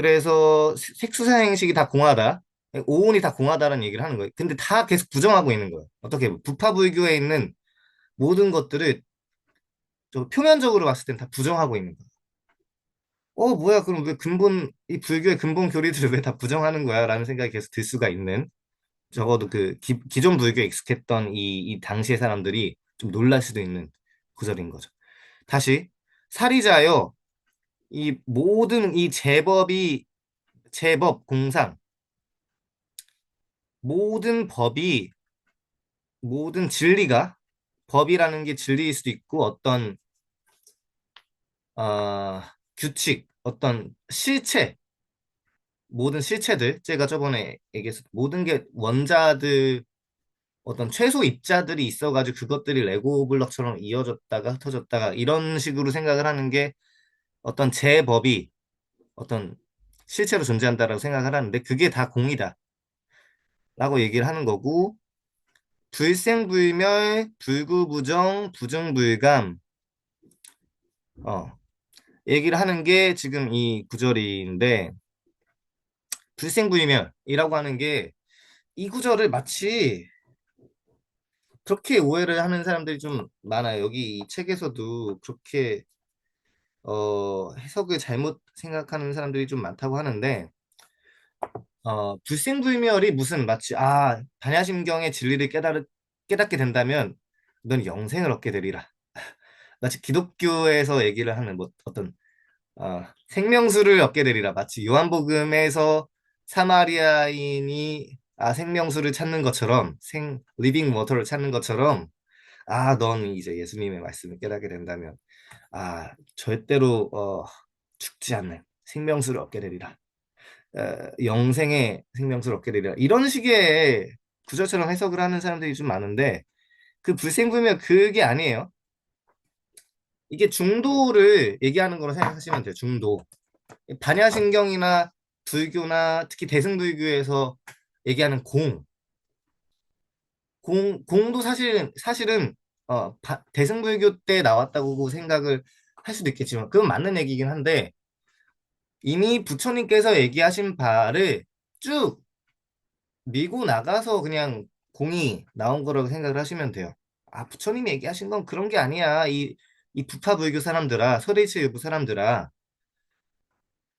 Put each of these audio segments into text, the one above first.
그래서 색수사행식이 다 공하다. 오온이 다 공하다라는 얘기를 하는 거예요. 근데 다 계속 부정하고 있는 거예요. 어떻게 부파불교에 있는 모든 것들을 저 표면적으로 봤을 땐 다 부정하고 있는 거예요. 뭐야, 그럼 왜 이 불교의 근본 교리들을 왜 다 부정하는 거야? 라는 생각이 계속 들 수가 있는, 적어도 그 기존 불교에 익숙했던 이 당시의 사람들이 좀 놀랄 수도 있는 구절인 거죠. 다시, 사리자여, 이 모든 이 제법, 공상, 모든 법이, 모든 진리가, 법이라는 게 진리일 수도 있고, 어떤, 규칙, 어떤 실체, 모든 실체들, 제가 저번에 얘기했을 때 모든 게 원자들, 어떤 최소 입자들이 있어가지고 그것들이 레고 블럭처럼 이어졌다가 흩어졌다가 이런 식으로 생각을 하는 게 어떤 제법이 어떤 실체로 존재한다라고 생각을 하는데 그게 다 공이다 라고 얘기를 하는 거고, 불생불멸, 불구부정, 부정불감, 어, 얘기를 하는 게 지금 이 구절인데, 불생불멸이라고 하는 게 이 구절을 마치 그렇게 오해를 하는 사람들이 좀 많아요. 여기 이 책에서도 그렇게 해석을 잘못 생각하는 사람들이 좀 많다고 하는데, 불생불멸이 무슨 마치 반야심경의 진리를 깨닫게 된다면 넌 영생을 얻게 되리라. 마치 기독교에서 얘기를 하는 뭐 어떤 생명수를 얻게 되리라. 마치 요한복음에서 사마리아인이 생명수를 찾는 것처럼, 리빙 워터를 찾는 것처럼, 넌 이제 예수님의 말씀을 깨닫게 된다면 절대로 죽지 않는 생명수를 얻게 되리라. 영생의 생명수를 얻게 되리라. 이런 식의 구절처럼 해석을 하는 사람들이 좀 많은데, 그 불생불멸 그게 아니에요. 이게 중도를 얘기하는 거로 생각하시면 돼요. 중도. 반야신경이나 불교나 특히 대승불교에서 얘기하는 공도 사실은 대승불교 때 나왔다고 생각을 할 수도 있겠지만 그건 맞는 얘기긴 한데, 이미 부처님께서 얘기하신 바를 쭉 밀고 나가서 그냥 공이 나온 거라고 생각을 하시면 돼요. 부처님이 얘기하신 건 그런 게 아니야. 이 부파 불교 사람들아, 서대체 일부 사람들아,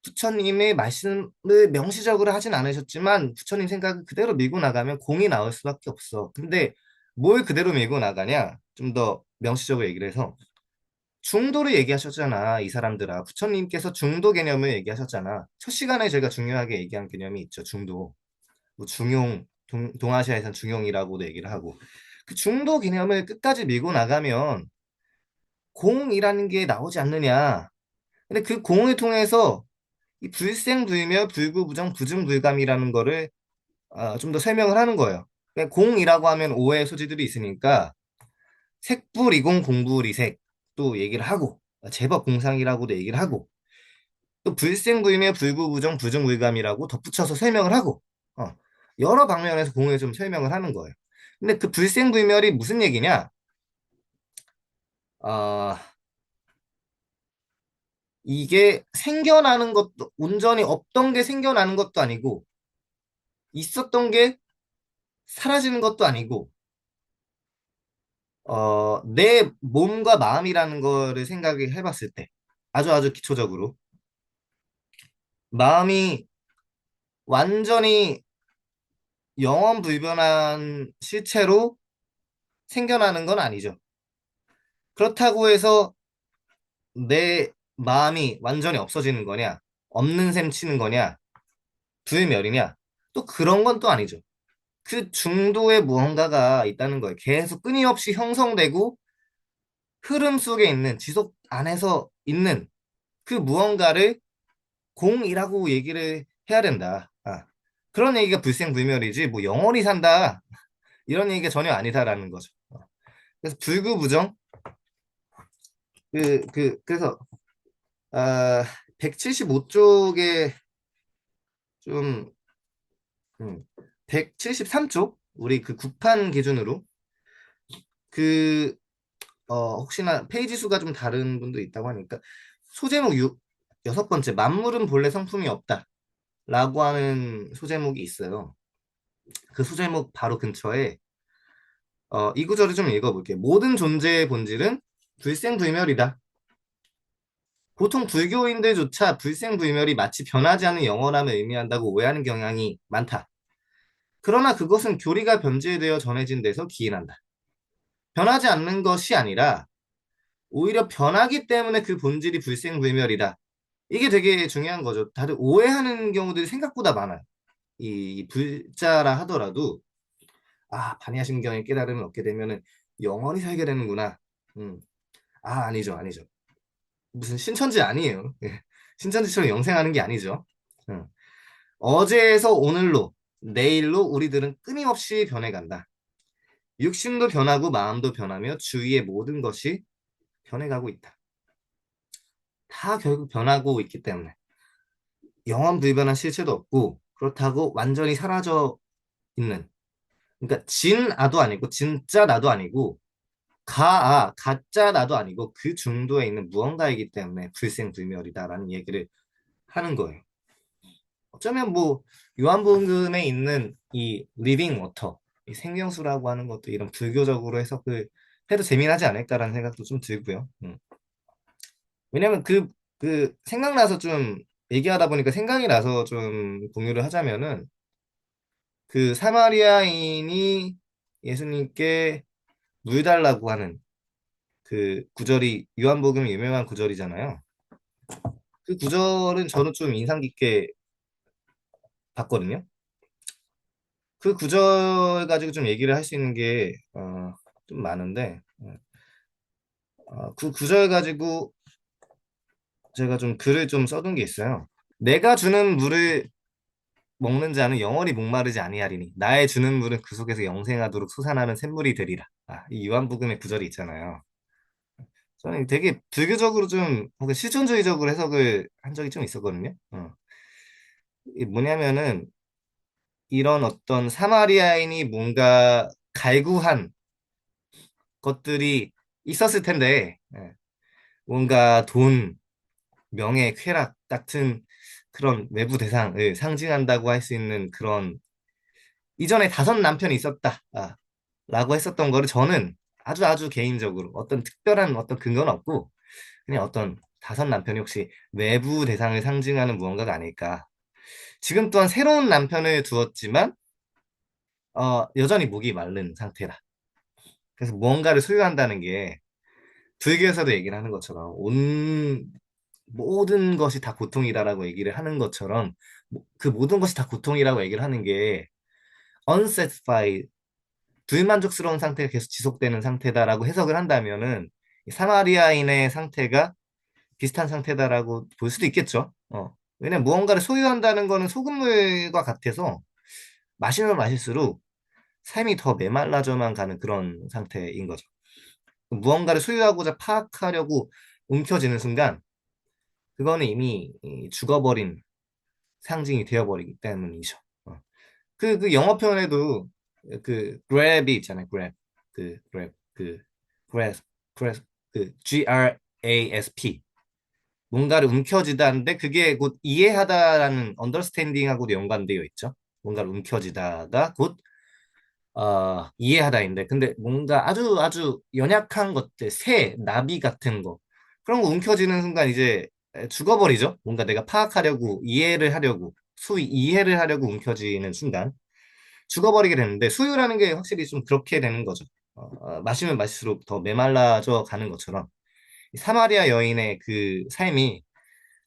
부처님의 말씀을 명시적으로 하진 않으셨지만 부처님 생각을 그대로 밀고 나가면 공이 나올 수밖에 없어. 근데 뭘 그대로 밀고 나가냐? 좀 더 명시적으로 얘기를 해서 중도를 얘기하셨잖아, 이 사람들아. 부처님께서 중도 개념을 얘기하셨잖아. 첫 시간에 제가 중요하게 얘기한 개념이 있죠, 중도. 뭐 중용, 동아시아에선 중용이라고도 얘기를 하고. 그 중도 개념을 끝까지 밀고 나가면 공이라는 게 나오지 않느냐. 근데 그 공을 통해서 이 불생불멸, 불구부정, 부증불감이라는 거를 좀 더 설명을 하는 거예요. 그러니까 공이라고 하면 오해의 소지들이 있으니까 색불이공, 공불이색 또 얘기를 하고, 제법 공상이라고도 얘기를 하고, 또 불생불멸, 불구부정, 부증불감이라고 덧붙여서 설명을 하고, 어, 여러 방면에서 공을 좀 설명을 하는 거예요. 근데 그 불생불멸이 무슨 얘기냐? 어, 이게 생겨나는 것도, 온전히 없던 게 생겨나는 것도 아니고, 있었던 게 사라지는 것도 아니고, 내 몸과 마음이라는 거를 생각을 해봤을 때, 아주 기초적으로, 마음이 완전히 영원불변한 실체로 생겨나는 건 아니죠. 그렇다고 해서 내 마음이 완전히 없어지는 거냐, 없는 셈 치는 거냐, 불멸이냐, 또 그런 건 또 아니죠. 그 중도에 무언가가 있다는 거예요. 계속 끊임없이 형성되고 흐름 속에 있는, 지속 안에서 있는 그 무언가를 공이라고 얘기를 해야 된다. 그런 얘기가 불생불멸이지, 뭐 영원히 산다, 이런 얘기가 전혀 아니다라는 거죠. 그래서 불구부정, 그래서, 175쪽에 좀, 173쪽, 우리 그 국판 기준으로, 그, 혹시나 페이지 수가 좀 다른 분도 있다고 하니까, 소제목 6, 여섯 번째, 만물은 본래 성품이 없다. 라고 하는 소제목이 있어요. 그 소제목 바로 근처에 이 구절을 좀 읽어볼게요. 모든 존재의 본질은 불생불멸이다. 보통 불교인들조차 불생불멸이 마치 변하지 않는 영원함을 의미한다고 오해하는 경향이 많다. 그러나 그것은 교리가 변질되어 전해진 데서 기인한다. 변하지 않는 것이 아니라 오히려 변하기 때문에 그 본질이 불생불멸이다. 이게 되게 중요한 거죠. 다들 오해하는 경우들이 생각보다 많아요. 이 불자라 하더라도 반야심경의 깨달음을 얻게 되면은 영원히 살게 되는구나. 음. 아니죠, 아니죠. 무슨 신천지 아니에요. 예. 신천지처럼 영생하는 게 아니죠. 음. 어제에서 오늘로, 내일로 우리들은 끊임없이 변해간다. 육신도 변하고 마음도 변하며 주위의 모든 것이 변해가고 있다. 다 결국 변하고 있기 때문에 영원 불변한 실체도 없고 그렇다고 완전히 사라져 있는 그러니까 진아도 아니고 진짜 나도 아니고 가짜 나도 아니고 그 중도에 있는 무언가이기 때문에 불생불멸이다라는 얘기를 하는 거예요. 어쩌면 뭐 요한복음에 있는 이 리빙 워터, 이 생명수라고 하는 것도 이런 불교적으로 해석을 해도 재미나지 않을까라는 생각도 좀 들고요. 왜냐면 생각나서 좀 얘기하다 보니까 생각이 나서 좀 공유를 하자면은 그 사마리아인이 예수님께 물 달라고 하는 그 구절이 요한복음 유명한 구절이잖아요. 그 구절은 저는 좀 인상 깊게 봤거든요. 그 구절 가지고 좀 얘기를 할 수 있는 게 좀 많은데 그 구절 가지고 제가 좀 글을 좀 써둔 게 있어요. 내가 주는 물을 먹는 자는 영원히 목마르지 아니하리니 나의 주는 물은 그 속에서 영생하도록 솟아나는 샘물이 되리라. 이 요한복음의 구절이 있잖아요. 저는 되게 불교적으로 좀 혹은 실존주의적으로 해석을 한 적이 좀 있었거든요. 이게 뭐냐면은 이런 어떤 사마리아인이 뭔가 갈구한 것들이 있었을 텐데 뭔가 돈, 명예, 쾌락 같은 그런 외부 대상을 상징한다고 할 수 있는 그런 이전에 다섯 남편이 있었다. 라고 했었던 거를 저는 아주 아주 개인적으로 어떤 특별한 어떤 근거는 없고 그냥 어떤 다섯 남편이 혹시 외부 대상을 상징하는 무언가가 아닐까. 지금 또한 새로운 남편을 두었지만 여전히 목이 마른 상태라. 그래서 무언가를 소유한다는 게 불교에서도 얘기를 하는 것처럼 온 모든 것이 다 고통이다라고 얘기를 하는 것처럼 그 모든 것이 다 고통이라고 얘기를 하는 게 unsatisfied 불만족스러운 상태가 계속 지속되는 상태다라고 해석을 한다면은 이 사마리아인의 상태가 비슷한 상태다라고 볼 수도 있겠죠. 왜냐면 무언가를 소유한다는 거는 소금물과 같아서 마시면 마실수록 삶이 더 메말라져만 가는 그런 상태인 거죠. 무언가를 소유하고자 파악하려고 움켜쥐는 순간 그거는 이미 죽어버린 상징이 되어버리기 때문이죠. 그 영어 표현에도 그 grab이 있잖아요. grab, grasp, 그 grasp 뭔가를 움켜쥐다는데 그게 곧 이해하다라는 understanding하고도 연관되어 있죠. 뭔가를 움켜쥐다가 곧 이해하다인데 근데 뭔가 아주 아주 연약한 것들, 새, 나비 같은 거 그런 거 움켜쥐는 순간 이제 죽어버리죠. 뭔가 내가 파악하려고 이해를 하려고 소위 이해를 하려고 움켜쥐는 순간 죽어버리게 되는데 수유라는 게 확실히 좀 그렇게 되는 거죠. 마시면 마실수록 더 메말라져 가는 것처럼 이 사마리아 여인의 그 삶이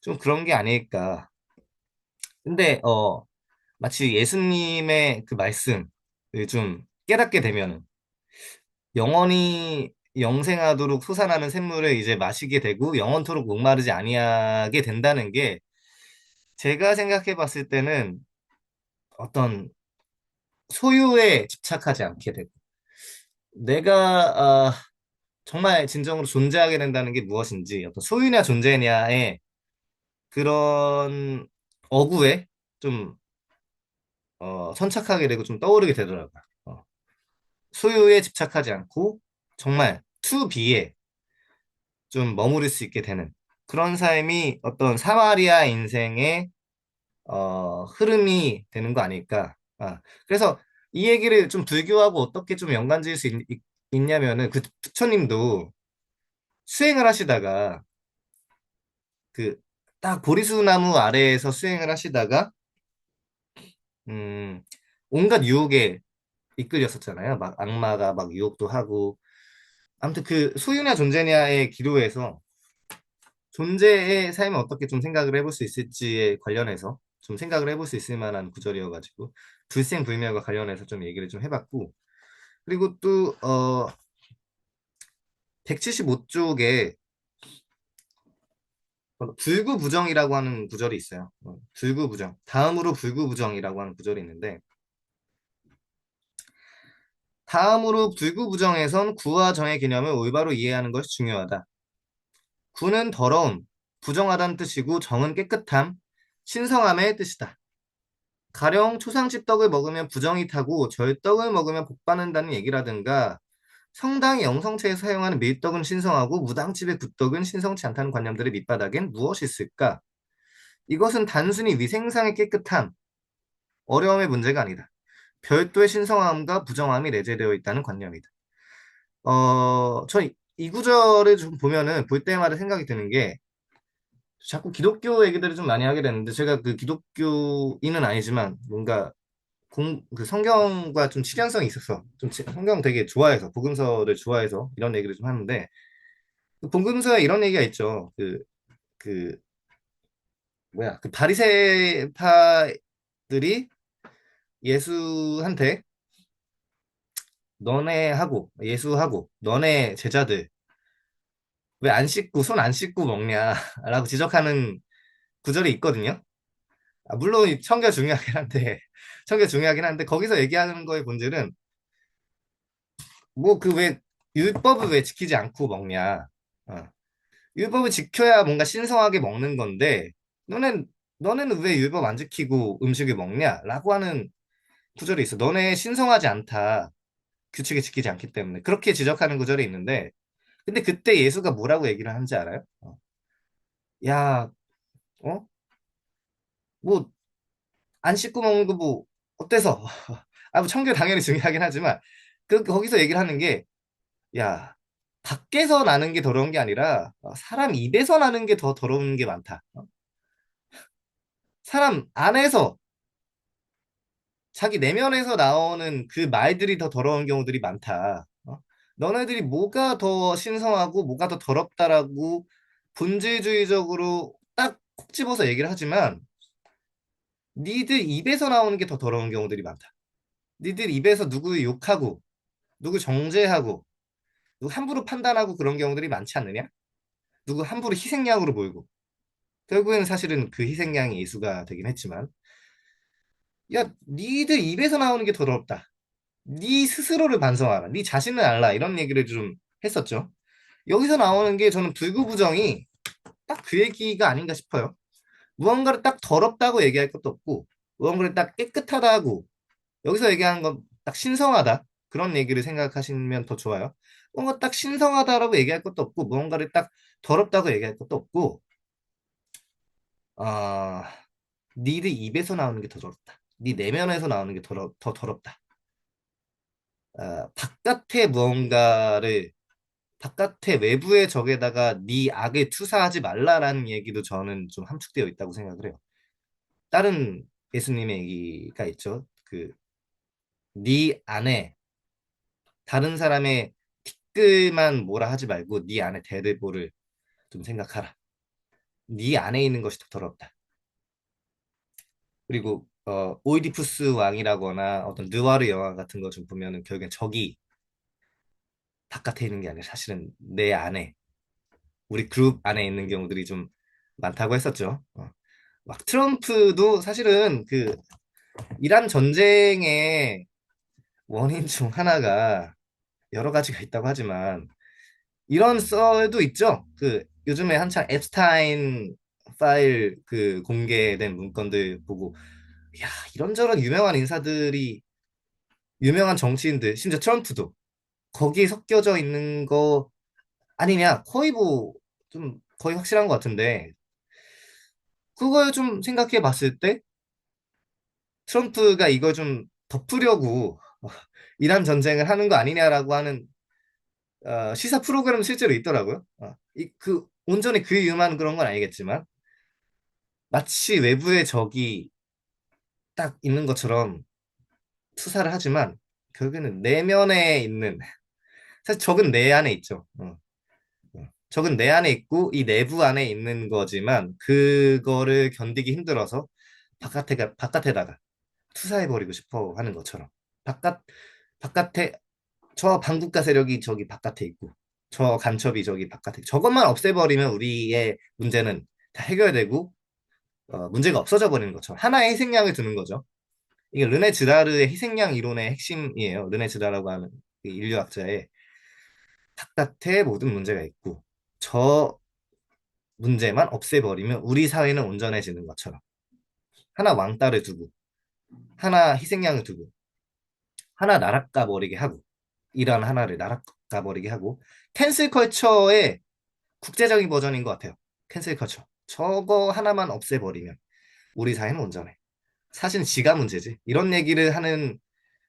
좀 그런 게 아닐까. 근데 마치 예수님의 그 말씀을 좀 깨닫게 되면 영원히 영생하도록 솟아나는 샘물을 이제 마시게 되고 영원토록 목마르지 아니하게 된다는 게 제가 생각해 봤을 때는 어떤 소유에 집착하지 않게 되고 내가 정말 진정으로 존재하게 된다는 게 무엇인지 어떤 소유냐 존재냐의 그런 어구에 좀 선착하게 되고 좀 떠오르게 되더라고요. 소유에 집착하지 않고 정말 to be에 좀 머무를 수 있게 되는 그런 삶이 어떤 사마리아 인생의 흐름이 되는 거 아닐까. 그래서 이 얘기를 좀 불교하고 어떻게 좀 연관 지을 수 있냐면은 그 부처님도 수행을 하시다가 그 딱 보리수 나무 아래에서 수행을 하시다가 음, 온갖 유혹에 이끌렸었잖아요. 막 악마가 막 유혹도 하고 아무튼 그 소유냐 존재냐의 기로에서 존재의 삶을 어떻게 좀 생각을 해볼 수 있을지에 관련해서 좀 생각을 해볼 수 있을 만한 구절이어가지고 불생불멸과 관련해서 좀 얘기를 좀 해봤고 그리고 또 175쪽에 불구부정이라고 하는 구절이 있어요. 불구부정. 다음으로 불구부정이라고 하는 구절이 있는데 다음으로 불구부정에선 구와 정의 개념을 올바로 이해하는 것이 중요하다. 구는 더러움, 부정하다는 뜻이고 정은 깨끗함, 신성함의 뜻이다. 가령 초상집떡을 먹으면 부정이 타고 절떡을 먹으면 복 받는다는 얘기라든가 성당 영성체에 사용하는 밀떡은 신성하고 무당집의 굿떡은 신성치 않다는 관념들의 밑바닥엔 무엇이 있을까? 이것은 단순히 위생상의 깨끗함, 어려움의 문제가 아니다. 별도의 신성함과 부정함이 내재되어 있다는 관념이다. 저 이 구절을 좀 보면은 볼 때마다 생각이 드는 게 자꾸 기독교 얘기들을 좀 많이 하게 되는데 제가 그 기독교인은 아니지만 뭔가 그 성경과 좀 친연성이 있어서 좀 성경 되게 좋아해서 복음서를 좋아해서 이런 얘기를 좀 하는데 그 복음서에 이런 얘기가 있죠. 그 뭐야 그 바리새파들이 예수한테 너네하고 예수하고 너네 제자들 왜 안 씻고 손 안 씻고 먹냐라고 지적하는 구절이 있거든요. 물론 이 청결 중요하긴 한데 청결 중요하긴 한데 거기서 얘기하는 거의 본질은 뭐 그 왜 율법을 왜 지키지 않고 먹냐. 어. 율법을 지켜야 뭔가 신성하게 먹는 건데 너넨 너네는 왜 율법 안 지키고 음식을 먹냐? 라고 하는 구절이 있어. 너네 신성하지 않다. 규칙을 지키지 않기 때문에 그렇게 지적하는 구절이 있는데 근데 그때 예수가 뭐라고 얘기를 하는지 알아요? 야, 어? 뭐 안 씻고 먹는 거 뭐 어때서? 뭐 청결 당연히 중요하긴 하지만 거기서 얘기를 하는 게 야, 밖에서 나는 게 더러운 게 아니라 사람 입에서 나는 게 더 더러운 게 많다. 사람 안에서 자기 내면에서 나오는 그 말들이 더 더러운 경우들이 많다. 너네들이 뭐가 더 신성하고 뭐가 더 더럽다라고 본질주의적으로 딱 콕 집어서 얘기를 하지만 니들 입에서 나오는 게 더 더러운 경우들이 많다. 니들 입에서 누구 욕하고 누구 정죄하고 누구 함부로 판단하고 그런 경우들이 많지 않느냐? 누구 함부로 희생양으로 보이고 결국에는 사실은 그 희생양이 예수가 되긴 했지만 야 니들 입에서 나오는 게 더 더럽다. 네 스스로를 반성하라. 네 자신을 알라. 이런 얘기를 좀 했었죠. 여기서 나오는 게 저는 불구부정이 딱 그 얘기가 아닌가 싶어요. 무언가를 딱 더럽다고 얘기할 것도 없고 무언가를 딱 깨끗하다고 여기서 얘기하는 건 딱 신성하다. 그런 얘기를 생각하시면 더 좋아요. 뭔가 딱 신성하다라고 얘기할 것도 없고 무언가를 딱 더럽다고 얘기할 것도 없고 아 니들 입에서 나오는 게 더 더럽다. 네 내면에서 나오는 게 더 더럽다. 바깥에 무언가를 바깥에 외부의 적에다가 네 악을 투사하지 말라라는 얘기도 저는 좀 함축되어 있다고 생각을 해요. 다른 예수님의 얘기가 있죠. 네 안에 다른 사람의 티끌만 뭐라 하지 말고 네 안에 대들보를 좀 생각하라. 네 안에 있는 것이 더 더럽다. 그리고 오이디푸스 왕이라거나 어떤 느와르 영화 같은 거 좀 보면은 결국엔 적이 바깥에 있는 게 아니라 사실은 내 안에 우리 그룹 안에 있는 경우들이 좀 많다고 했었죠. 막 트럼프도 사실은 그 이란 전쟁의 원인 중 하나가 여러 가지가 있다고 하지만 이런 썰도 있죠. 그 요즘에 한창 앱스타인 파일 그 공개된 문건들 보고 야 이런저런 유명한 인사들이 유명한 정치인들 심지어 트럼프도 거기에 섞여져 있는 거 아니냐 거의 뭐 좀 거의 확실한 것 같은데 그걸 좀 생각해 봤을 때 트럼프가 이걸 좀 덮으려고 이란 전쟁을 하는 거 아니냐라고 하는 시사 프로그램 실제로 있더라고요. 그 온전히 그 이유만 그런 건 아니겠지만 마치 외부의 적이 딱 있는 것처럼 투사를 하지만 결국에는 내면에 있는 사실 적은 내 안에 있죠. 적은 내 안에 있고 이 내부 안에 있는 거지만 그거를 견디기 힘들어서 바깥에다가 투사해버리고 싶어 하는 것처럼 바깥 바깥에 저 반국가 세력이 저기 바깥에 있고 저 간첩이 저기 바깥에 저것만 없애버리면 우리의 문제는 다 해결되고 문제가 없어져 버리는 것처럼 하나의 희생양을 두는 거죠. 이게 르네 즈다르의 희생양 이론의 핵심이에요. 르네 즈다라고 하는 그 인류학자의 바깥에 모든 문제가 있고 저 문제만 없애버리면 우리 사회는 온전해지는 것처럼 하나 왕따를 두고 하나 희생양을 두고 하나 나락가 버리게 하고 이런 하나를 나락가 버리게 하고 캔슬 컬처의 국제적인 버전인 것 같아요. 캔슬 컬처. 저거 하나만 없애버리면 우리 사회는 온전해. 사실 지가 문제지. 이런 얘기를 하는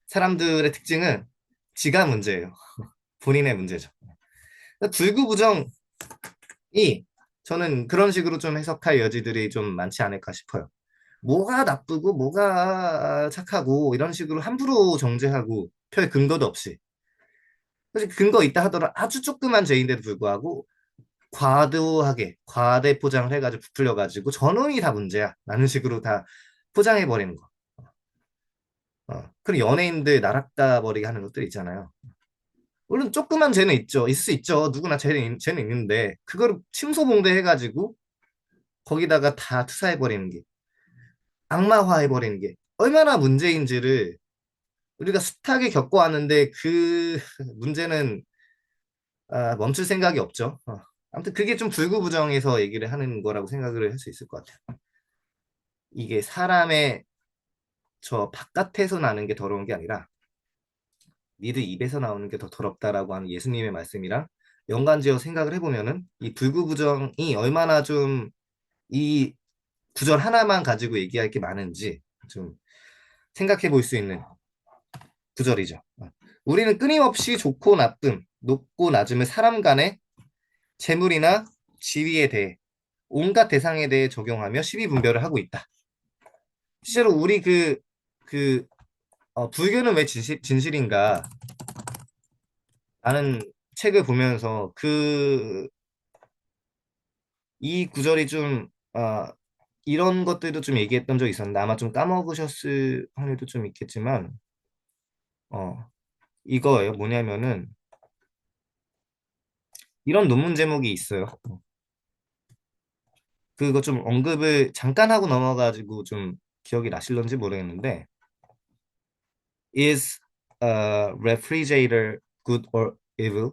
사람들의 특징은 지가 문제예요. 본인의 문제죠. 불구부정이 저는 그런 식으로 좀 해석할 여지들이 좀 많지 않을까 싶어요. 뭐가 나쁘고 뭐가 착하고 이런 식으로 함부로 정죄하고 별 근거도 없이 사실 근거 있다 하더라도 아주 조그만 죄인데도 불구하고 과도하게 과대 포장을 해가지고 부풀려가지고 저놈이 다 문제야 라는 식으로 다 포장해버리는 거. 그리고 연예인들 나락가 버리게 하는 것들 있잖아요. 물론 조그만 죄는 있죠. 있을 수 있죠. 누구나 죄는 있는데 그거를 침소봉대 해가지고 거기다가 다 투사해버리는 게 악마화해버리는 게 얼마나 문제인지를 우리가 숱하게 겪어왔는데 그 문제는 멈출 생각이 없죠. 아무튼 그게 좀 불구부정해서 얘기를 하는 거라고 생각을 할 수 있을 것 같아요. 이게 사람의 저 바깥에서 나는 게 더러운 게 아니라 니들 입에서 나오는 게 더 더럽다라고 하는 예수님의 말씀이랑 연관지어 생각을 해보면은 이 불구부정이 얼마나 좀 이 구절 하나만 가지고 얘기할 게 많은지 좀 생각해 볼 수 있는 구절이죠. 우리는 끊임없이 좋고 나쁨, 높고 낮음을 사람 간의 재물이나 지위에 대해 온갖 대상에 대해 적용하며 시비 분별을 하고 있다. 실제로 우리 불교는 왜 진실인가 라는 책을 보면서 이 구절이 좀, 이런 것들도 좀 얘기했던 적이 있었는데 아마 좀 까먹으셨을 확률도 좀 있겠지만, 어, 이거예요. 뭐냐면은 이런 논문 제목이 있어요. 그거 좀 언급을 잠깐 하고 넘어가지고 좀 기억이 나실런지 모르겠는데, Is a refrigerator good or evil?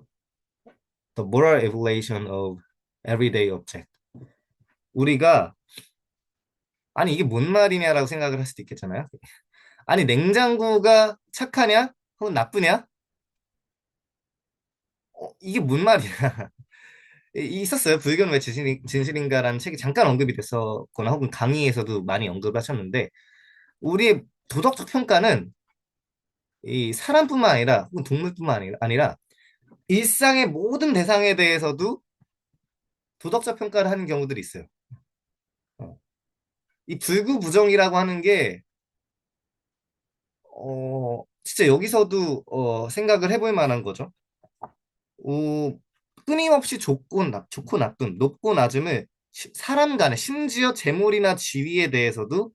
The moral evaluation of everyday object. 우리가 아니 이게 뭔 말이냐라고 생각을 할 수도 있겠잖아요. 아니 냉장고가 착하냐? 혹은 나쁘냐? 이게 뭔 말이야? 있었어요. 불교는 왜 진실인가라는 책이 잠깐 언급이 됐었거나 혹은 강의에서도 많이 언급을 하셨는데 우리의 도덕적 평가는 이 사람뿐만 아니라 혹은 동물뿐만 아니라 일상의 모든 대상에 대해서도 도덕적 평가를 하는 경우들이 있어요. 어. 이 불구부정이라고 하는 게 진짜 여기서도 생각을 해볼 만한 거죠. 어, 끊임없이 좋고 나쁨, 높고 낮음을 사람 간에 심지어 재물이나 지위에 대해서도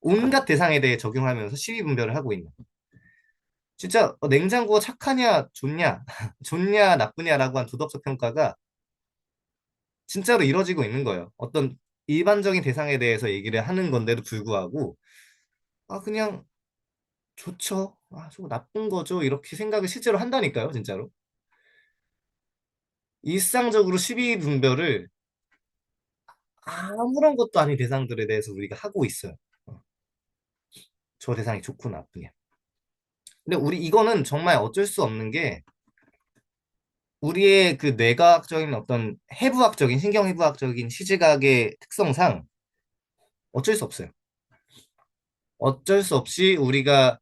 온갖 대상에 대해 적용하면서 시비 분별을 하고 있는. 진짜 냉장고가 착하냐, 좋냐, 좋냐, 나쁘냐라고 한 도덕적 평가가 진짜로 이루어지고 있는 거예요. 어떤 일반적인 대상에 대해서 얘기를 하는 건데도 불구하고 그냥 좋죠. 저거 나쁜 거죠. 이렇게 생각을 실제로 한다니까요, 진짜로. 일상적으로 시비 분별을 아무런 것도 아닌 대상들에 대해서 우리가 하고 있어요. 어, 저 대상이 좋고 나쁘냐. 근데 우리 이거는 정말 어쩔 수 없는 게 우리의 그 뇌과학적인 어떤 해부학적인 신경해부학적인 시지각의 특성상 어쩔 수 없어요. 어쩔 수 없이 우리가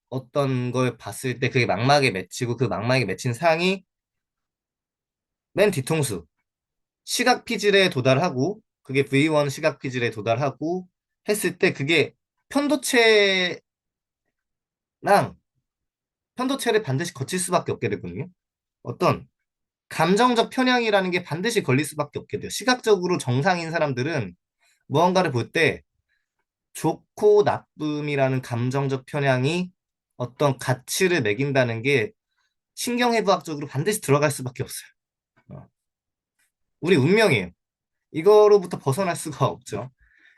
어떤 걸 봤을 때 그게 막막에 맺히고 그 막막에 맺힌 상이 맨 뒤통수, 시각 피질에 도달하고, 그게 V1 시각 피질에 도달하고 했을 때 그게 편도체랑, 편도체를 반드시 거칠 수밖에 없게 되거든요. 어떤 감정적 편향이라는 게 반드시 걸릴 수밖에 없게 돼요. 시각적으로 정상인 사람들은 무언가를 볼 때 좋고 나쁨이라는 감정적 편향이 어떤 가치를 매긴다는 게 신경해부학적으로 반드시 들어갈 수밖에 없어요. 어. 우리 운명이에요. 이거로부터 벗어날 수가 없죠.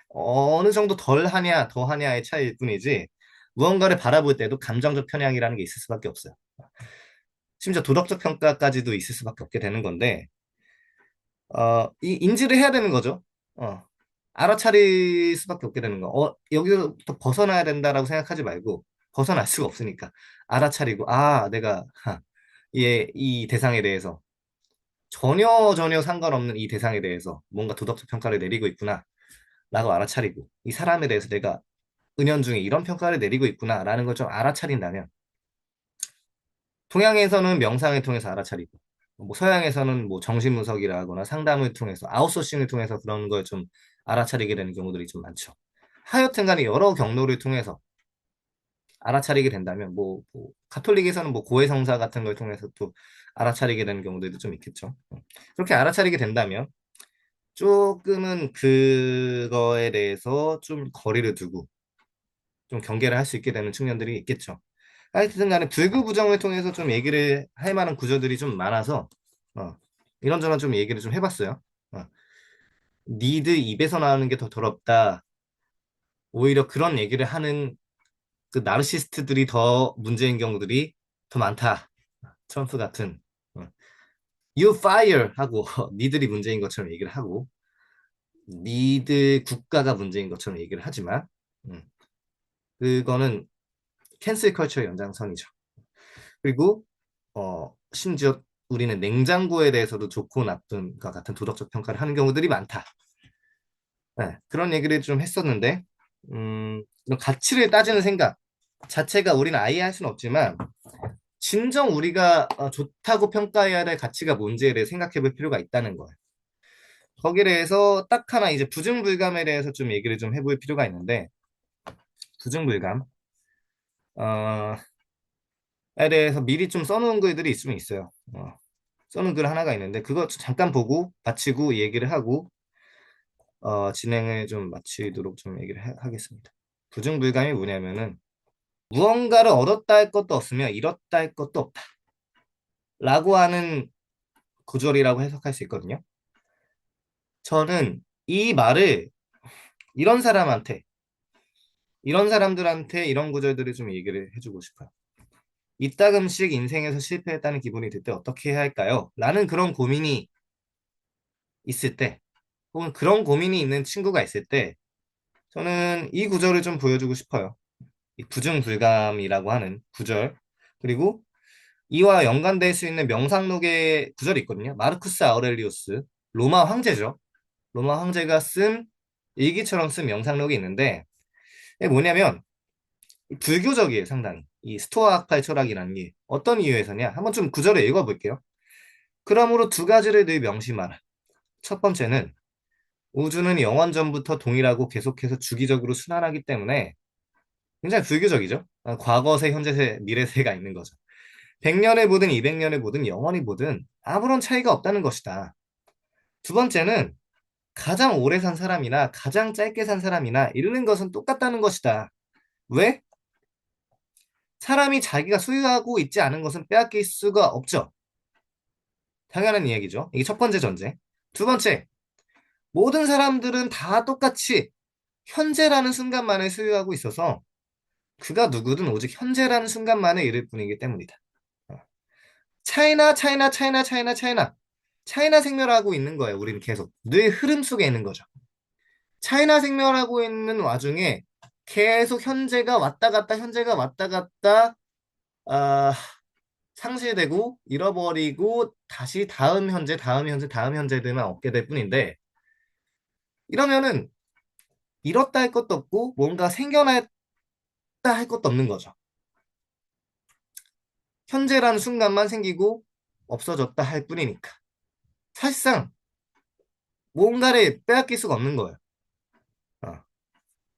어느 정도 덜 하냐, 더 하냐의 차이일 뿐이지, 무언가를 바라볼 때도 감정적 편향이라는 게 있을 수밖에 없어요. 심지어 도덕적 평가까지도 있을 수밖에 없게 되는 건데, 이 인지를 해야 되는 거죠. 어, 알아차릴 수밖에 없게 되는 거. 여기서부터 벗어나야 된다라고 생각하지 말고, 벗어날 수가 없으니까. 알아차리고, 내가, 이 대상에 대해서, 전혀 상관없는 이 대상에 대해서 뭔가 도덕적 평가를 내리고 있구나. 라고 알아차리고, 이 사람에 대해서 내가 은연중에 이런 평가를 내리고 있구나. 라는 걸 좀 알아차린다면, 동양에서는 명상을 통해서 알아차리고, 뭐 서양에서는 뭐 정신분석이라거나 상담을 통해서, 아웃소싱을 통해서 그런 걸 좀 알아차리게 되는 경우들이 좀 많죠. 하여튼 간에 여러 경로를 통해서 알아차리게 된다면, 가톨릭에서는 뭐 고해성사 같은 걸 통해서 또 알아차리게 되는 경우들도 좀 있겠죠. 그렇게 알아차리게 된다면, 조금은 그거에 대해서 좀 거리를 두고, 좀 경계를 할 수 있게 되는 측면들이 있겠죠. 하여튼 간에 불구부정을 통해서 좀 얘기를 할 만한 구조들이 좀 많아서, 어, 이런저런 좀 얘기를 좀 해봤어요. 어, 니드 입에서 나오는 게 더 더럽다. 오히려 그런 얘기를 하는 그 나르시스트들이 더 문제인 경우들이 더 많다. 트럼프 같은. 어, You fire 하고 니들이 문제인 것처럼 얘기를 하고, 니들 국가가 문제인 것처럼 얘기를 하지만, 음, 그거는 캔슬 컬처의 연장선이죠. 그리고 심지어 우리는 냉장고에 대해서도 좋고 나쁨과 같은 도덕적 평가를 하는 경우들이 많다. 네, 그런 얘기를 좀 했었는데, 이런 가치를 따지는 생각 자체가 우리는 아예 할 수는 없지만, 진정 우리가 좋다고 평가해야 될 가치가 뭔지에 대해 생각해 볼 필요가 있다는 거예요. 거기에 대해서 딱 하나 이제 부증불감에 대해서 좀 얘기를 좀 해볼 필요가 있는데, 부증불감, 에 대해서 미리 좀 써놓은 글들이 있으면 있어요. 써놓은 글 하나가 있는데, 그거 잠깐 보고, 마치고 얘기를 하고, 진행을 좀 마치도록 좀 얘기를 하겠습니다. 부정불감이 뭐냐면은, 무언가를 얻었다 할 것도 없으며 잃었다 할 것도 없다. 라고 하는 구절이라고 해석할 수 있거든요. 저는 이 말을 이런 사람한테, 이런 사람들한테 이런 구절들을 좀 얘기를 해주고 싶어요. 이따금씩 인생에서 실패했다는 기분이 들 때 어떻게 해야 할까요? 라는 그런 고민이 있을 때, 혹은 그런 고민이 있는 친구가 있을 때, 저는 이 구절을 좀 보여주고 싶어요. 이 부증불감이라고 하는 구절. 그리고 이와 연관될 수 있는 명상록의 구절이 있거든요. 마르쿠스 아우렐리우스, 로마 황제죠. 로마 황제가 쓴 일기처럼 쓴 명상록이 있는데, 이게 뭐냐면 불교적이에요, 상당히. 이 스토아 학파의 철학이라는 게 어떤 이유에서냐? 한번 좀 구절을 읽어볼게요. 그러므로 두 가지를 늘 명심하라. 첫 번째는 우주는 영원 전부터 동일하고 계속해서 주기적으로 순환하기 때문에, 굉장히 불교적이죠. 과거세, 현재세, 미래세가 있는 거죠. 100년을 보든 200년을 보든 영원히 보든 아무런 차이가 없다는 것이다. 두 번째는 가장 오래 산 사람이나 가장 짧게 산 사람이나 잃는 것은 똑같다는 것이다. 왜? 사람이 자기가 소유하고 있지 않은 것은 빼앗길 수가 없죠. 당연한 이야기죠. 이게 첫 번째 전제. 두 번째, 모든 사람들은 다 똑같이 현재라는 순간만을 소유하고 있어서 그가 누구든 오직 현재라는 순간만을 잃을 뿐이기 때문이다. 어. 차이나 생멸하고 있는 거예요. 우리는 계속 늘 흐름 속에 있는 거죠. 차이나 생멸하고 있는 와중에 계속 현재가 왔다 갔다, 아, 상실되고 잃어버리고 다시 다음 현재들만 얻게 될 뿐인데, 이러면은 잃었다 할 것도 없고 뭔가 생겨났다 할 것도 없는 거죠. 현재라는 순간만 생기고 없어졌다 할 뿐이니까. 사실상 뭔가를 빼앗길 수가 없는 거예요. 어.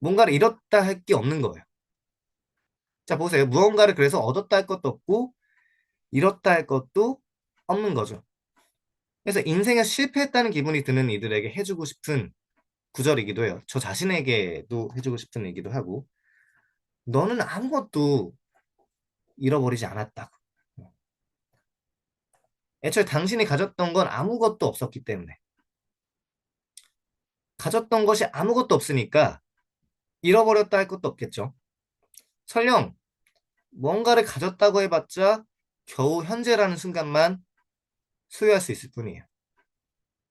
뭔가를 잃었다 할 게 없는 거예요. 자, 보세요. 무언가를 그래서 얻었다 할 것도 없고 잃었다 할 것도 없는 거죠. 그래서 인생에 실패했다는 기분이 드는 이들에게 해주고 싶은 구절이기도 해요. 저 자신에게도 해주고 싶은 얘기도 하고, 너는 아무것도 잃어버리지 않았다고. 애초에 당신이 가졌던 건 아무것도 없었기 때문에. 가졌던 것이 아무것도 없으니까 잃어버렸다 할 것도 없겠죠. 설령 뭔가를 가졌다고 해봤자 겨우 현재라는 순간만 소유할 수 있을 뿐이에요.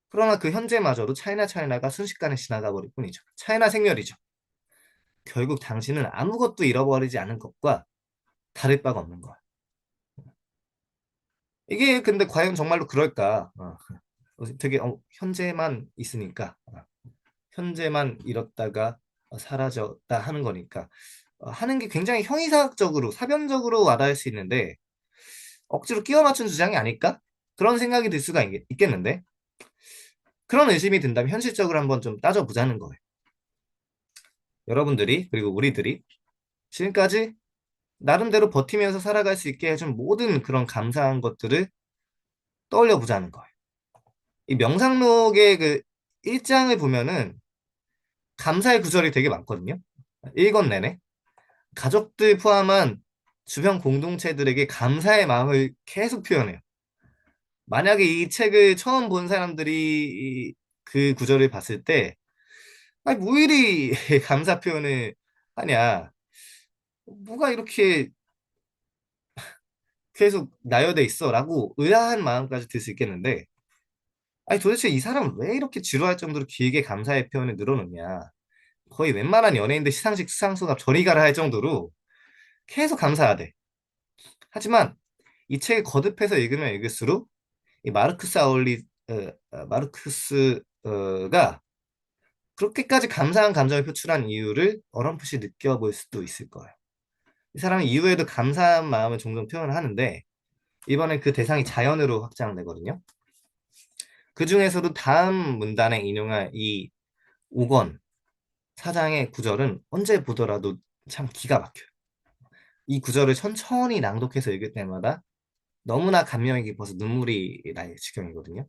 그러나 그 현재마저도 차이나가 순식간에 지나가 버릴 뿐이죠. 차이나 생멸이죠. 결국 당신은 아무것도 잃어버리지 않은 것과 다를 바가 없는 거야. 이게 근데 과연 정말로 그럴까? 되게 현재만 있으니까 현재만 잃었다가 사라졌다 하는 거니까 하는 게 굉장히 형이상학적으로 사변적으로 와닿을 수 있는데 억지로 끼워 맞춘 주장이 아닐까? 그런 생각이 들 수가 있겠는데 그런 의심이 든다면 현실적으로 한번 좀 따져보자는 거예요. 여러분들이 그리고 우리들이 지금까지 나름대로 버티면서 살아갈 수 있게 해준 모든 그런 감사한 것들을 떠올려 보자는 거예요. 이 명상록의 그 1장을 보면은 감사의 구절이 되게 많거든요. 읽은 내내. 가족들 포함한 주변 공동체들에게 감사의 마음을 계속 표현해요. 만약에 이 책을 처음 본 사람들이 그 구절을 봤을 때, 아니, 뭐 이리 감사 표현을 하냐. 뭐가 이렇게 계속 나열돼 있어 라고 의아한 마음까지 들 수 있겠는데 아니 도대체 이 사람은 왜 이렇게 지루할 정도로 길게 감사의 표현을 늘어놓냐 거의 웬만한 연예인들 시상식 수상소가 저리 가라 할 정도로 계속 감사하대 하지만 이 책을 거듭해서 읽으면 읽을수록 이 마르크스가 그렇게까지 감사한 감정을 표출한 이유를 어렴풋이 느껴볼 수도 있을 거예요 이 사람은 이후에도 감사한 마음을 종종 표현을 하는데 이번엔 그 대상이 자연으로 확장되거든요 그 중에서도 다음 문단에 인용할 이 5권 사장의 구절은 언제 보더라도 참 기가 막혀요. 이 구절을 천천히 낭독해서 읽을 때마다 너무나 감명이 깊어서 눈물이 날 지경이거든요.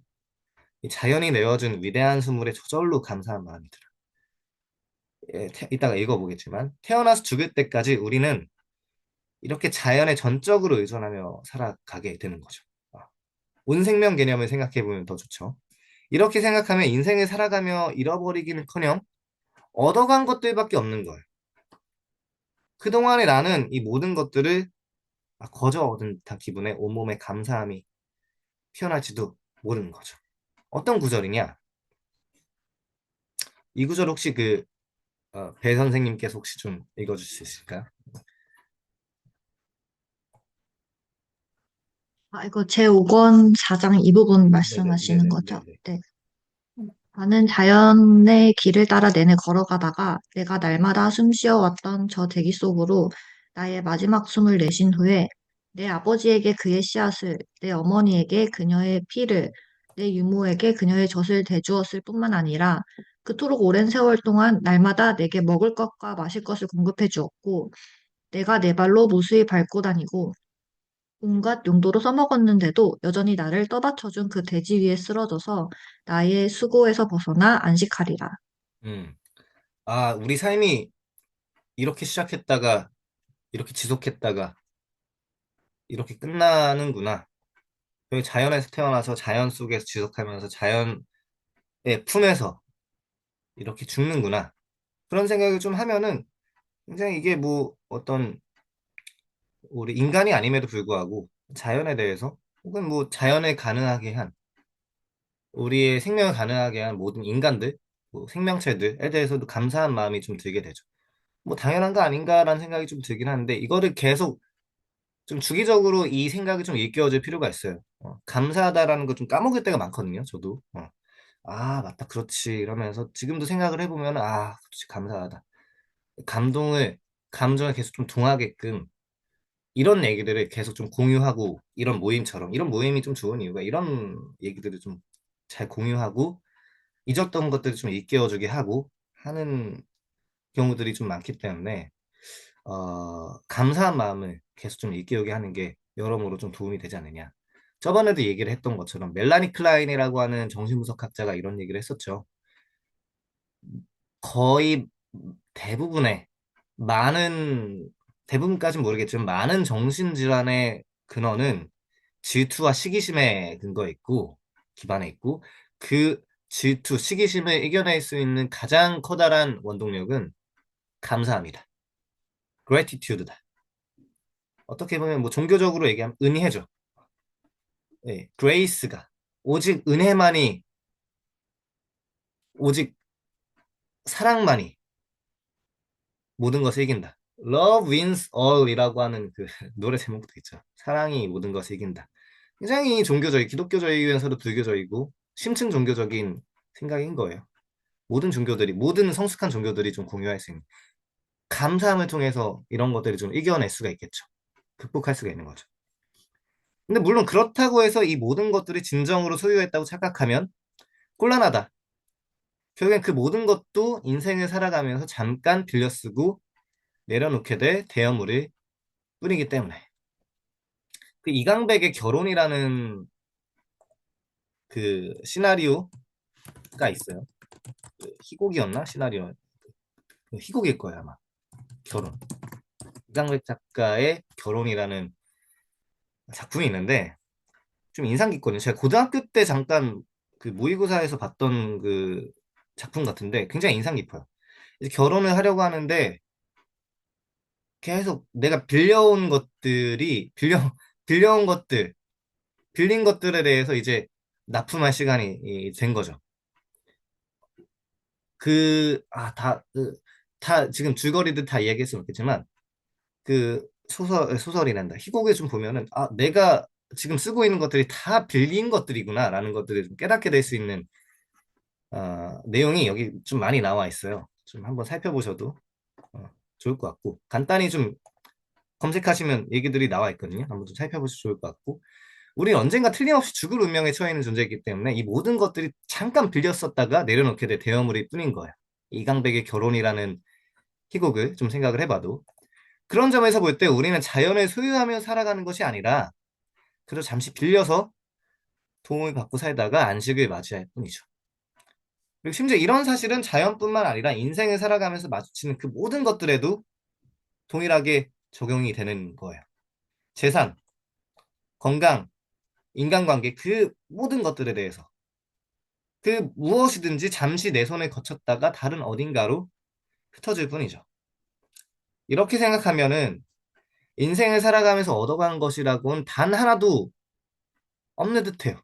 이 자연이 내어준 위대한 선물에 저절로 감사한 마음이 들어요. 이따가 읽어보겠지만 태어나서 죽을 때까지 우리는 이렇게 자연에 전적으로 의존하며 살아가게 되는 거죠. 온 생명 개념을 생각해보면 더 좋죠. 이렇게 생각하면 인생을 살아가며 잃어버리기는커녕 얻어간 것들밖에 없는 거예요. 그동안에 나는 이 모든 것들을 거저 얻은 듯한 기분에 온몸에 감사함이 피어날지도 모르는 거죠. 어떤 구절이냐? 이 구절 혹시 배 선생님께서 혹시 좀 읽어줄 수 있을까요? 이거 제5권 4장 이 부분 말씀하시는 거죠? 네네. 네. 나는 자연의 길을 따라 내내 걸어가다가 내가 날마다 숨 쉬어왔던 저 대기 속으로 나의 마지막 숨을 내쉰 후에 내 아버지에게 그의 씨앗을, 내 어머니에게 그녀의 피를, 내 유모에게 그녀의 젖을 대주었을 뿐만 아니라 그토록 오랜 세월 동안 날마다 내게 먹을 것과 마실 것을 공급해 주었고 내가 내 발로 무수히 밟고 다니고 온갖 용도로 써먹었는데도 여전히 나를 떠받쳐준 그 대지 위에 쓰러져서 나의 수고에서 벗어나 안식하리라. 음. 우리 삶이 이렇게 시작했다가, 이렇게 지속했다가, 이렇게 끝나는구나. 여기 자연에서 태어나서 자연 속에서 지속하면서 자연의 품에서 이렇게 죽는구나. 그런 생각을 좀 하면은 굉장히 이게 뭐 어떤 우리 인간이 아님에도 불구하고 자연에 대해서 혹은 뭐 자연을 가능하게 한 우리의 생명을 가능하게 한 모든 인간들, 뭐 생명체들에 대해서도 감사한 마음이 좀 들게 되죠. 뭐 당연한 거 아닌가라는 생각이 좀 들긴 하는데 이거를 계속 좀 주기적으로 이 생각이 좀 일깨워질 필요가 있어요. 감사하다라는 거 좀 까먹을 때가 많거든요. 저도. 아, 맞다, 그렇지. 이러면서 지금도 생각을 해보면, 아, 그렇지, 감사하다. 감동을, 감정을 계속 좀 동하게끔 이런 얘기들을 계속 좀 공유하고, 이런 모임처럼, 이런 모임이 좀 좋은 이유가 이런 얘기들을 좀 잘 공유하고, 잊었던 것들을 좀 일깨워주게 하고 하는 경우들이 좀 많기 때문에, 감사한 마음을 계속 좀 일깨우게 하는 게 여러모로 좀 도움이 되지 않느냐. 저번에도 얘기를 했던 것처럼 멜라니 클라인이라고 하는 정신분석학자가 이런 얘기를 했었죠. 거의 대부분의 많은 대부분까지는 모르겠지만 많은 정신질환의 근원은 질투와 시기심에 근거해 있고 기반해 있고 그 질투, 시기심을 이겨낼 수 있는 가장 커다란 원동력은 감사함이다. gratitude다. 어떻게 보면 뭐 종교적으로 얘기하면 은혜죠. 예, grace가 오직 은혜만이 오직 사랑만이 모든 것을 이긴다. Love wins all이라고 하는 그 노래 제목도 있죠. 사랑이 모든 것을 이긴다. 굉장히 종교적인, 기독교적이면서도 불교적이고 심층 종교적인 생각인 거예요. 모든 종교들이, 모든 성숙한 종교들이 좀 공유할 수 있는 감사함을 통해서 이런 것들을 좀 이겨낼 수가 있겠죠. 극복할 수가 있는 거죠. 근데 물론 그렇다고 해서 이 모든 것들이 진정으로 소유했다고 착각하면 곤란하다. 결국엔 그 모든 것도 인생을 살아가면서 잠깐 빌려 쓰고 내려놓게 될 대여물일 뿐이기 때문에. 그 이강백의 결혼이라는 그 시나리오가 있어요. 그 희곡이었나? 시나리오. 그 희곡일 거예요, 아마. 결혼. 이강백 작가의 결혼이라는 작품이 있는데 좀 인상 깊거든요. 제가 고등학교 때 잠깐 그 모의고사에서 봤던 그 작품 같은데 굉장히 인상 깊어요. 이제 결혼을 하려고 하는데 계속 내가 빌려온 것들이 빌려온 것들 빌린 것들에 대해서 이제 납품할 시간이 된 거죠. 다 지금 줄거리들 다 이야기했으면 좋겠지만 그 소설이란다. 희곡에 좀 보면은 아 내가 지금 쓰고 있는 것들이 다 빌린 것들이구나라는 것들을 좀 깨닫게 될 수 있는 내용이 여기 좀 많이 나와 있어요. 좀 한번 살펴보셔도 어, 좋을 것 같고 간단히 좀 검색하시면 얘기들이 나와 있거든요. 한번 좀 살펴보시면 좋을 것 같고 우리는 언젠가 틀림없이 죽을 운명에 처해 있는 존재이기 때문에 이 모든 것들이 잠깐 빌렸었다가 내려놓게 될 대여물일 뿐인 거예요. 이강백의 결혼이라는 희곡을 좀 생각을 해봐도 그런 점에서 볼 때 우리는 자연을 소유하며 살아가는 것이 아니라 그저 잠시 빌려서 도움을 받고 살다가 안식을 맞이할 뿐이죠. 그리고 심지어 이런 사실은 자연뿐만 아니라 인생을 살아가면서 마주치는 그 모든 것들에도 동일하게 적용이 되는 거예요. 재산, 건강, 인간관계 그 모든 것들에 대해서 그 무엇이든지 잠시 내 손에 거쳤다가 다른 어딘가로 흩어질 뿐이죠. 이렇게 생각하면은 인생을 살아가면서 얻어간 것이라고는 단 하나도 없는 듯해요.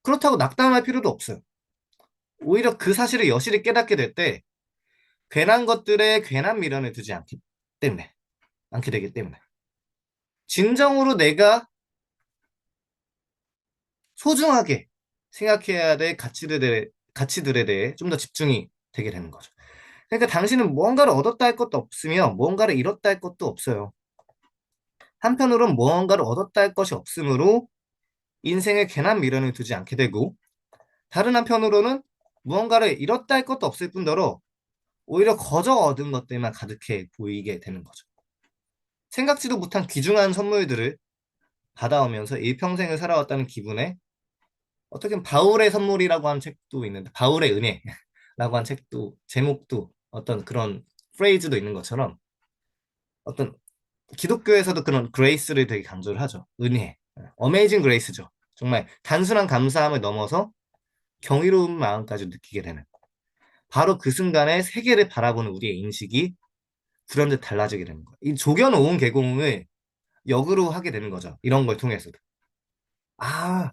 그렇다고 낙담할 필요도 없어요. 오히려 그 사실을 여실히 깨닫게 될 때 괜한 것들에 괜한 미련을 두지 않게 되기 때문에 진정으로 내가 소중하게 생각해야 될 가치들에 대해 좀 더 집중이 되게 되는 거죠. 그러니까 당신은 무언가를 얻었다 할 것도 없으며 무언가를 잃었다 할 것도 없어요. 한편으로는 무언가를 얻었다 할 것이 없으므로 인생에 괜한 미련을 두지 않게 되고 다른 한편으로는 무언가를 잃었다 할 것도 없을 뿐더러 오히려 거저 얻은 것들만 가득해 보이게 되는 거죠. 생각지도 못한 귀중한 선물들을 받아오면서 일평생을 살아왔다는 기분에 어떻게 보면 바울의 선물이라고 하는 책도 있는데 바울의 은혜라고 한 책도 제목도 어떤 그런 프레이즈도 있는 것처럼 어떤 기독교에서도 그런 그레이스를 되게 강조를 하죠. 은혜. 어메이징 그레이스죠. 정말 단순한 감사함을 넘어서 경이로운 마음까지 느끼게 되는. 바로 그 순간에 세계를 바라보는 우리의 인식이 불현듯 달라지게 되는 거예요. 이 조견오은 계공을 역으로 하게 되는 거죠. 이런 걸 통해서도. 아,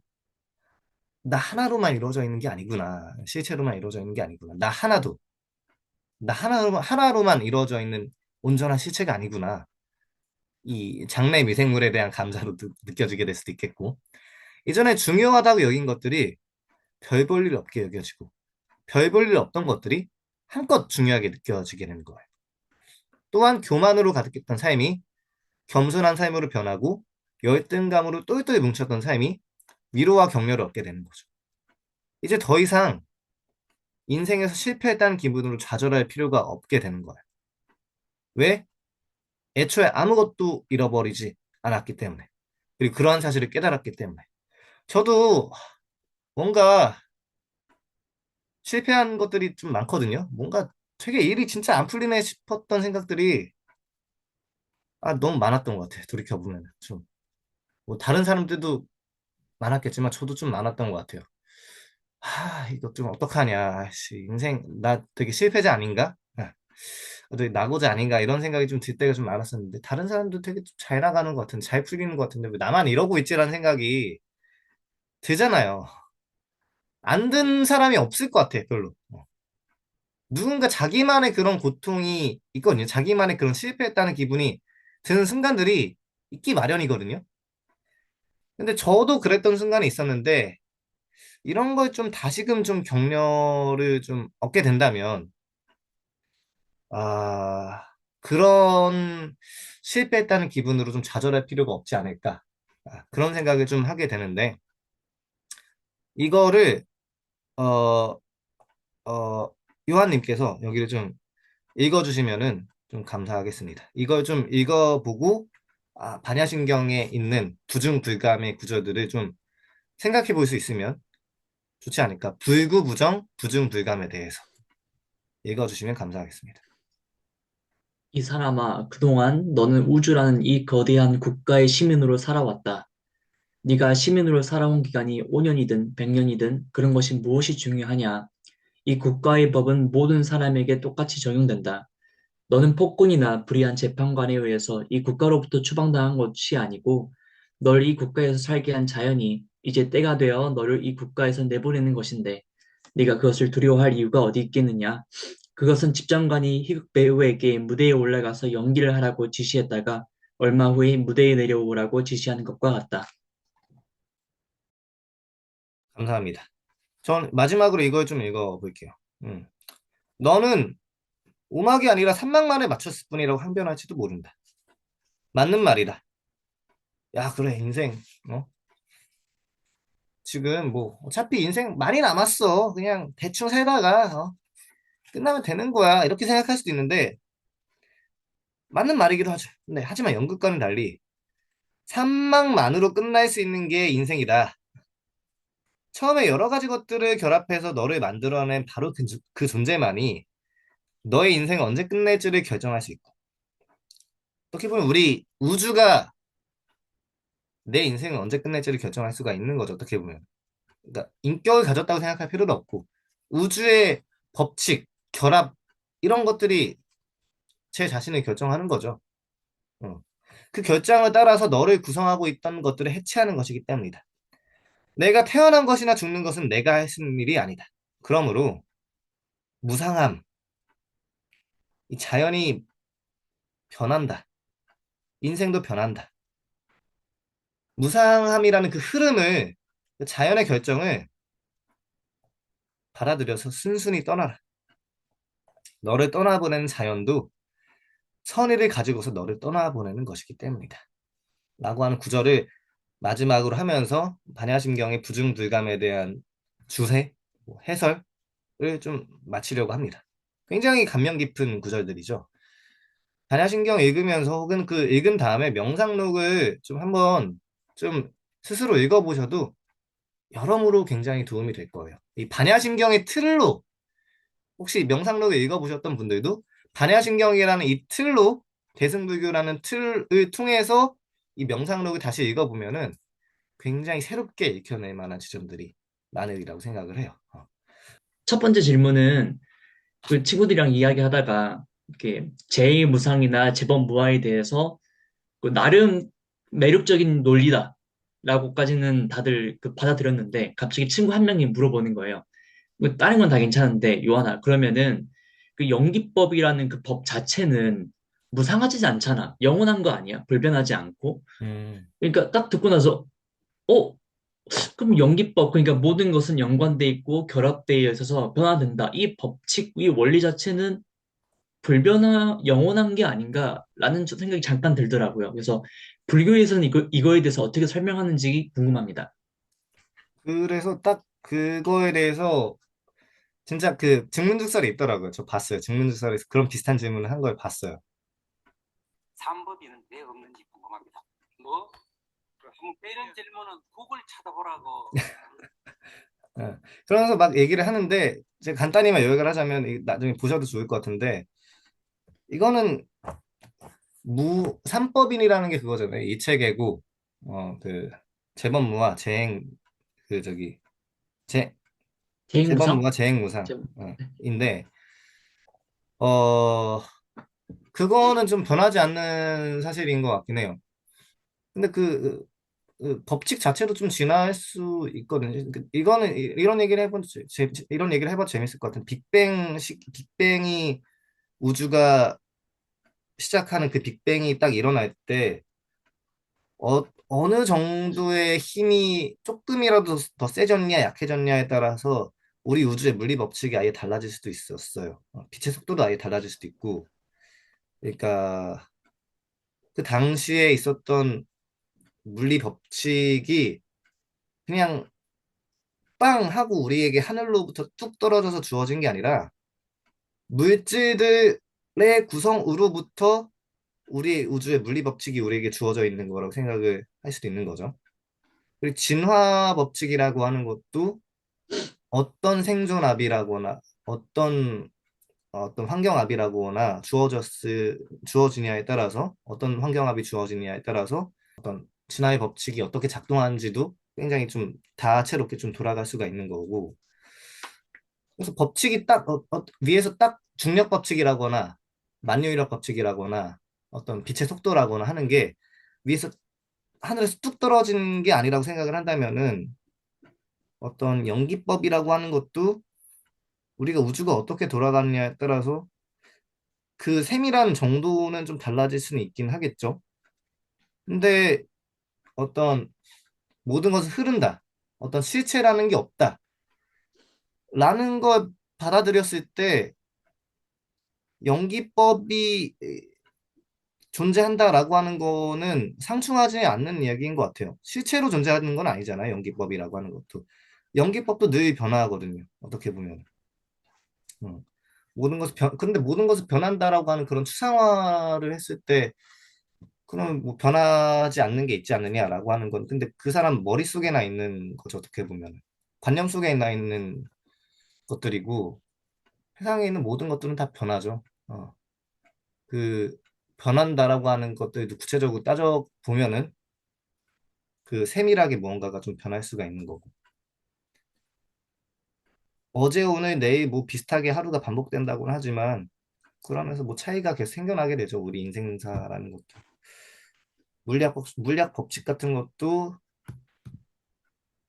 나 하나로만 이루어져 있는 게 아니구나. 실체로만 이루어져 있는 게 아니구나. 하나로만 이루어져 있는 온전한 실체가 아니구나. 이 장래 미생물에 대한 감사로 느껴지게 될 수도 있겠고. 이전에 중요하다고 여긴 것들이 별 볼 일 없게 여겨지고 별 볼 일 없던 것들이 한껏 중요하게 느껴지게 되는 거예요. 또한 교만으로 가득했던 삶이 겸손한 삶으로 변하고 열등감으로 똘똘 뭉쳤던 삶이 위로와 격려를 얻게 되는 거죠. 이제 더 이상 인생에서 실패했다는 기분으로 좌절할 필요가 없게 되는 거예요. 왜? 애초에 아무것도 잃어버리지 않았기 때문에. 그리고 그러한 사실을 깨달았기 때문에. 저도 뭔가 실패한 것들이 좀 많거든요. 뭔가 되게 일이 진짜 안 풀리네 싶었던 생각들이 너무 많았던 것 같아요. 돌이켜보면 좀. 뭐 다른 사람들도 많았겠지만 저도 좀 많았던 것 같아요. 이거 좀 어떡하냐. 씨, 인생 나 되게 실패자 아닌가? 되게 낙오자 아닌가 이런 생각이 좀 들 때가 좀 많았었는데 다른 사람도 되게 좀 잘 나가는 것 같은데 잘 풀리는 것 같은데 왜 나만 이러고 있지라는 생각이 들잖아요. 안 든 사람이 없을 것 같아 별로. 누군가 자기만의 그런 고통이 있거든요. 자기만의 그런 실패했다는 기분이 드는 순간들이 있기 마련이거든요. 근데 저도 그랬던 순간이 있었는데 이런 걸 좀 다시금 좀 격려를 좀 얻게 된다면 아, 그런 실패했다는 기분으로 좀 좌절할 필요가 없지 않을까. 그런 생각을 좀 하게 되는데, 이거를, 어, 요한님께서 여기를 좀 읽어주시면은 좀 감사하겠습니다. 이걸 좀 읽어보고, 반야신경에 있는 부중불감의 구절들을 좀 생각해 볼 수 있으면 좋지 않을까. 불구부정, 부중불감에 대해서 읽어주시면 감사하겠습니다. 이 사람아, 그동안 너는 우주라는 이 거대한 국가의 시민으로 살아왔다. 네가 시민으로 살아온 기간이 5년이든 100년이든 그런 것이 무엇이 중요하냐? 이 국가의 법은 모든 사람에게 똑같이 적용된다. 너는 폭군이나 불의한 재판관에 의해서 이 국가로부터 추방당한 것이 아니고 널 이 국가에서 살게 한 자연이 이제 때가 되어 너를 이 국가에서 내보내는 것인데 네가 그것을 두려워할 이유가 어디 있겠느냐? 그것은 집정관이 희극 배우에게 무대에 올라가서 연기를 하라고 지시했다가 얼마 후에 무대에 내려오라고 지시하는 것과 같다. 감사합니다. 전 마지막으로 이걸 좀 읽어볼게요. 음. 너는 오막이 아니라 산막만에 맞췄을 뿐이라고 항변할지도 모른다. 맞는 말이다. 야, 그래, 인생. 어? 지금 뭐, 어차피 인생 많이 남았어. 그냥 대충 살다가, 끝나면 되는 거야. 이렇게 생각할 수도 있는데, 맞는 말이기도 하죠. 근데, 하지만 연극과는 달리, 산막만으로 끝날 수 있는 게 인생이다. 처음에 여러 가지 것들을 결합해서 너를 만들어낸 바로 그 존재만이 너의 인생을 언제 끝낼지를 결정할 수 있고, 어떻게 보면 우리 우주가 내 인생을 언제 끝낼지를 결정할 수가 있는 거죠. 어떻게 보면. 그러니까 인격을 가졌다고 생각할 필요도 없고 우주의 법칙, 결합 이런 것들이 제 자신을 결정하는 거죠. 어. 그 결정을 따라서 너를 구성하고 있던 것들을 해체하는 것이기 때문이다. 내가 태어난 것이나 죽는 것은 내가 할 수 있는 일이 아니다. 그러므로 무상함, 이 자연이 변한다. 인생도 변한다. 무상함이라는 그 흐름을 그 자연의 결정을 받아들여서 순순히 떠나라. 너를 떠나보내는 자연도 선의를 가지고서 너를 떠나보내는 것이기 때문이다. 라고 하는 구절을 마지막으로 하면서 반야심경의 부중불감에 대한 주세, 해설을 좀 마치려고 합니다. 굉장히 감명 깊은 구절들이죠. 반야심경 읽으면서 혹은 그 읽은 다음에 명상록을 좀 한번 좀 스스로 읽어보셔도 여러모로 굉장히 도움이 될 거예요. 이 반야심경의 틀로 혹시 명상록을 읽어보셨던 분들도 반야심경이라는 이 틀로 대승불교라는 틀을 통해서 이 명상록을 다시 읽어보면은 굉장히 새롭게 읽혀낼 만한 지점들이 많으리라고 생각을 해요. 첫 번째 질문은 그 친구들이랑 이야기하다가 이렇게 제2무상이나 재범무아에 대해서 그 나름 매력적인 논리다라고까지는 다들 그 받아들였는데 갑자기 친구 한 명이 물어보는 거예요. 뭐 다른 건 다 괜찮은데 요하나 그러면은 그 연기법이라는 그 법 자체는 무상하지 않잖아. 영원한 거 아니야? 불변하지 않고. 음, 그러니까 딱 듣고 나서 어 그럼 연기법, 그러니까 모든 것은 연관돼 있고 결합되어 있어서 변화된다. 이 법칙, 이 원리 자체는 영원한 게 아닌가라는 생각이 잠깐 들더라고요. 그래서 불교에서는 이거에 대해서 어떻게 설명하는지 궁금합니다. 그래서 딱 그거에 대해서 진짜 그 증문즉설이 있더라고요. 저 봤어요. 증문즉설에서 그런 비슷한 질문을 한 걸 봤어요. 삼법인은 왜 없는지 궁금합니다. 뭐? 한번 이런 질문은 구글 찾아보라고. 예. 그러면서 막 얘기를 하는데 제가 간단히만 요약을 하자면 나중에 보셔도 좋을 것 같은데 이거는 삼법인이라는 게 그거잖아요. 이체계고 그 재범무와 재행 그 저기 재 대행무상? 재범무와 재행무상 좀, 인데 어 그거는 좀 변하지 않는 사실인 것 같긴 해요. 근데 그 법칙 자체도 좀 진화할 수 있거든요. 이거는 이런 얘기를 이런 얘기를 해봐도 재밌을 것 같은 빅뱅이 우주가 시작하는 그 빅뱅이 딱 일어날 때 어느 정도의 힘이 조금이라도 더 세졌냐 약해졌냐에 따라서 우리 우주의 물리 법칙이 아예 달라질 수도 있었어요. 빛의 속도도 아예 달라질 수도 있고. 그러니까 그 당시에 있었던 물리 법칙이 그냥 빵 하고 우리에게 하늘로부터 뚝 떨어져서 주어진 게 아니라 물질들의 구성으로부터 우리 우주의 물리 법칙이 우리에게 주어져 있는 거라고 생각을 할 수도 있는 거죠. 그리고 진화 법칙이라고 하는 것도 어떤 생존압이라거나 어떤 환경압이라거나 주어지냐에 따라서 어떤 환경압이 주어지냐에 따라서 진화의 법칙이 어떻게 작동하는지도 굉장히 좀 다채롭게 좀 돌아갈 수가 있는 거고 그래서 법칙이 딱 위에서 딱 중력 법칙이라거나 만유인력 법칙이라거나 어떤 빛의 속도라거나 하는 게 위에서 하늘에서 뚝 떨어진 게 아니라고 생각을 한다면은 어떤 연기법이라고 하는 것도 우리가 우주가 어떻게 돌아가느냐에 따라서 그 세밀한 정도는 좀 달라질 수는 있긴 하겠죠. 근데 어떤 모든 것은 흐른다. 어떤 실체라는 게 없다. 라는 걸 받아들였을 때 연기법이 존재한다라고 하는 거는 상충하지 않는 이야기인 것 같아요. 실체로 존재하는 건 아니잖아요. 연기법이라고 하는 것도. 연기법도 늘 변화하거든요. 어떻게 보면. 음. 근데 모든 것이 변한다라고 하는 그런 추상화를 했을 때, 그럼 뭐 변하지 않는 게 있지 않느냐라고 하는 건, 근데 그 사람 머릿속에나 있는 거죠. 어떻게 보면. 관념 속에 나 있는 것들이고, 세상에 있는 모든 것들은 다 변하죠. 그, 변한다라고 하는 것들도 구체적으로 따져 보면은 그 세밀하게 무언가가 좀 변할 수가 있는 거고. 어제, 오늘, 내일 뭐 비슷하게 하루가 반복된다고는 하지만, 그러면서 뭐 차이가 계속 생겨나게 되죠. 우리 인생사라는 것도. 물리학 법칙 같은 것도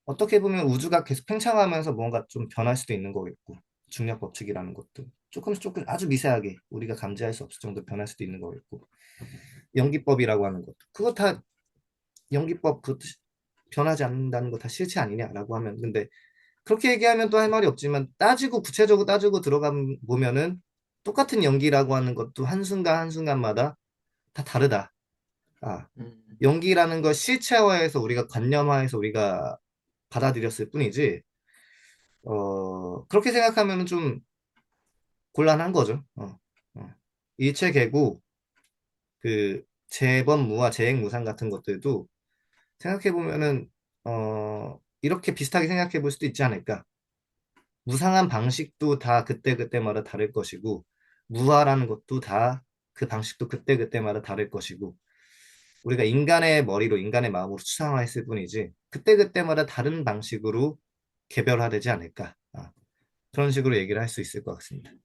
어떻게 보면 우주가 계속 팽창하면서 뭔가 좀 변할 수도 있는 거겠고. 중력 법칙이라는 것도. 조금 아주 미세하게 우리가 감지할 수 없을 정도 변할 수도 있는 거겠고. 연기법이라고 하는 것도. 그거 다 연기법 변하지 않는다는 거 다 실체 아니냐라고 하면. 근데 그렇게 얘기하면 또 할 말이 없지만 구체적으로 따지고 들어가 보면은 똑같은 연기라고 하는 것도 한순간 한순간마다 다 다르다. 아, 음, 연기라는 걸 실체화해서 우리가 관념화해서 우리가 받아들였을 뿐이지, 그렇게 생각하면 좀 곤란한 거죠. 일체계고, 재범무와 재행무상 같은 것들도 생각해보면은, 이렇게 비슷하게 생각해 볼 수도 있지 않을까. 무상한 방식도 다 그때그때마다 다를 것이고, 무화라는 것도 다 그 방식도 그때그때마다 다를 것이고, 우리가 인간의 머리로, 인간의 마음으로 추상화했을 뿐이지, 그때그때마다 다른 방식으로 개별화되지 않을까. 그런 식으로 얘기를 할 수 있을 것 같습니다.